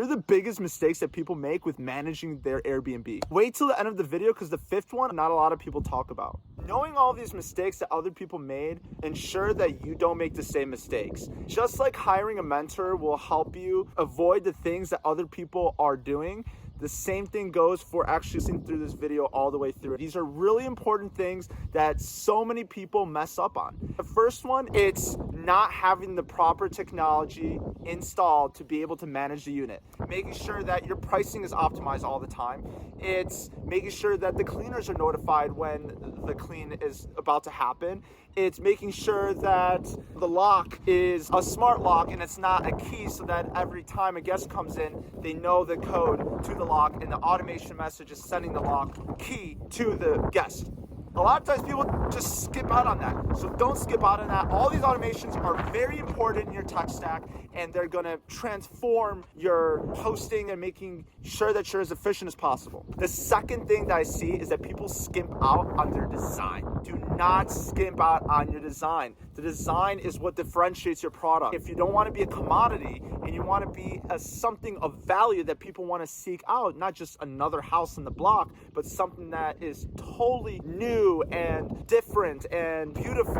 Here are the biggest mistakes that people make with managing their Airbnb. Wait till the end of the video because the fifth one, not a lot of people talk about. Knowing all these mistakes that other people made, ensure that you don't make the same mistakes. Just like hiring a mentor will help you avoid the things that other people are doing, the same thing goes for actually listening through this video all the way through. These are really important things that so many people mess up on. The first one, it's not having the proper technology installed to be able to manage the unit. Making sure that your pricing is optimized all the time. It's making sure that the cleaners are notified when the clean is about to happen. It's making sure that the lock is a smart lock and it's not a key, so that every time a guest comes in, they know the code to the lock and the automation message is sending the lock key to the guest. A lot of times people just skip out on that. So don't skip out on that. All these automations are very important in your tech stack, and they're gonna transform your hosting and making sure that you're as efficient as possible. The second thing that I see is that people skimp out on their design. Do not skimp out on your design. The design is what differentiates your product. If you don't wanna be a commodity and you wanna be something of value that people wanna seek out, not just another house in the block, but something that is totally new and different and beautiful.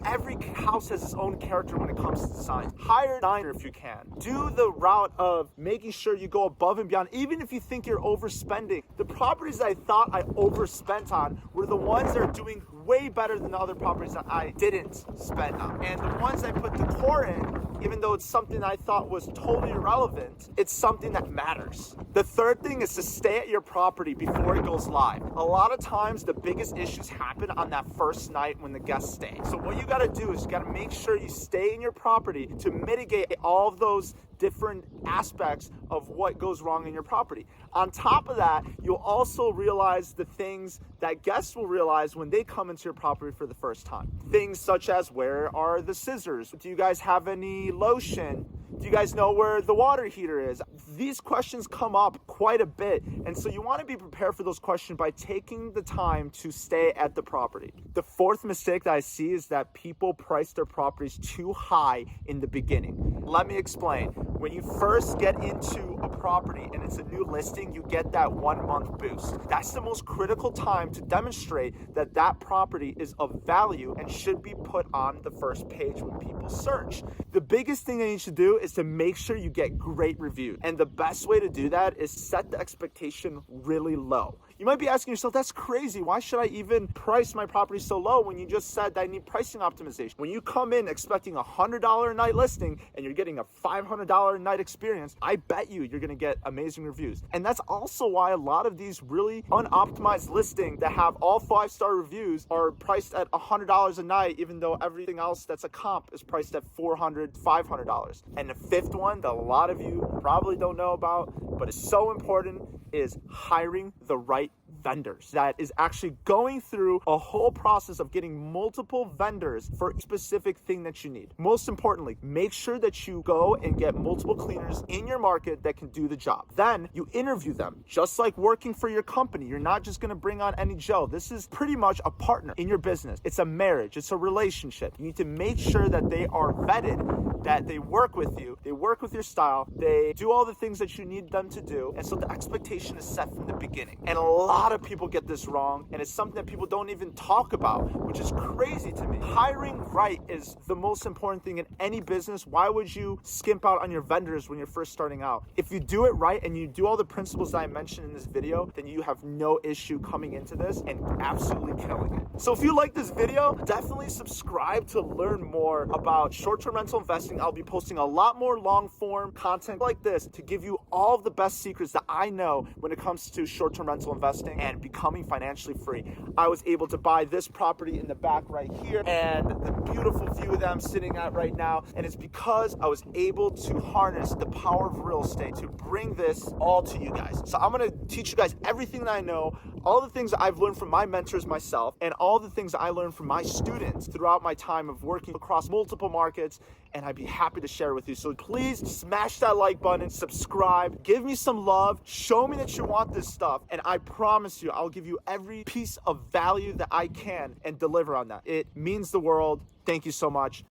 Every house has its own character when it comes to design. Hire a designer if you can. Do the route of making sure you go above and beyond, even if you think you're overspending. The properties that I thought I overspent on were the ones that are doing way better than the other properties that I didn't spend on. And the ones I put decor in, even though it's something I thought was totally irrelevant, it's something that matters. The third thing is to stay at your property before it goes live. A lot of times the biggest issues happen on that first night when the guests stay. So what you gotta do is you gotta make sure you stay in your property to mitigate all of those different aspects of what goes wrong in your property. On top of that, you'll also realize the things that guests will realize when they come into your property for the first time. Things such as, where are the scissors? Do you guys have any lotion? Do you guys know where the water heater is? These questions come up quite a bit, and so you want to be prepared for those questions by taking the time to stay at the property. The fourth mistake that I see is that people price their properties too high in the beginning. Let me explain. When you first get into a property and it's a new listing, you get that 1 month boost. That's the most critical time to demonstrate that that property is of value and should be put on the first page when people search. The biggest thing that you should do is to make sure you get great reviews. And the best way to do that is set the expectation really low. You might be asking yourself, that's crazy. Why should I even price my property so low when you just said that I need pricing optimization? When you come in expecting a $100 a night listing and you're getting a $500 a night experience, I bet you're gonna get amazing reviews. And that's also why a lot of these really unoptimized listings that have all 5-star reviews are priced at $100 a night, even though everything else that's a comp is priced at $400, $500. And the fifth one that a lot of you probably don't know about, but is so important, is hiring the right vendors. That is actually going through a whole process of getting multiple vendors for a specific thing that you need. Most importantly, make sure that you go and get multiple cleaners in your market that can do the job. Then you interview them, just like working for your company. You're not just going to bring on any Joe. This is pretty much a partner in your business. It's a marriage. It's a relationship. You need to make sure that they are vetted, that they work with you, they work with your style, they do all the things that you need them to do. And so the expectation is set from the beginning. And a lot of people get this wrong, and it's something that people don't even talk about, which is crazy to me. Hiring right is the most important thing in any business. Why would you skimp out on your vendors when you're first starting out? If you do it right and you do all the principles that I mentioned in this video, then you have no issue coming into this and absolutely killing it. So if you like this video, definitely subscribe to learn more about short-term rental investing. I'll be posting a lot more long-form content like this to give you all of the best secrets that I know when it comes to short-term rental investing and becoming financially free. I was able to buy this property in the back right here and the beautiful view that I'm sitting at right now, and it's because I was able to harness the power of real estate to bring this all to you guys. So I'm going to teach you guys everything that I know, all the things that I've learned from my mentors myself, and all the things that I learned from my students throughout my time of working across multiple markets, and I'd be happy to share with you. So please smash that like button, subscribe, give me some love, show me that you want this stuff, and I promise you I'll give you every piece of value that I can and deliver on that. It means the world. Thank you so much.